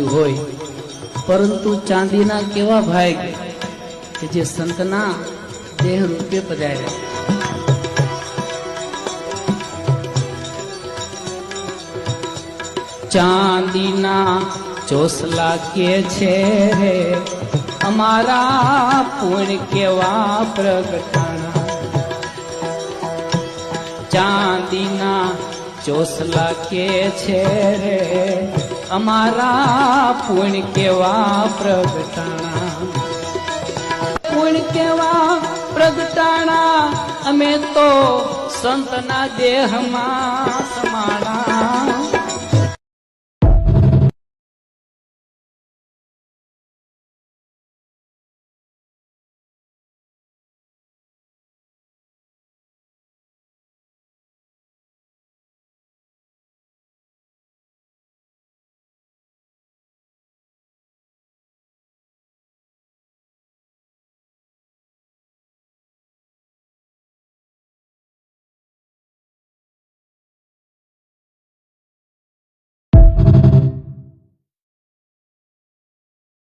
હોય, પરંતુ ચાંદીના કેવા ભાગ કે જે સંતના દેહ રૂપે પધાર્યા. ચાંદીના ચોસલા કે છે રે અમારા પુણ્ય કેવા પ્રગટાણા. ચાંદીના ચોસલા કે છે રે અમારા પુણ્ય કેવા પ્રગટાણા. પુણ્ય કેવા પ્રગટાણા અમે તો સંતના દેહમાં સમાણા.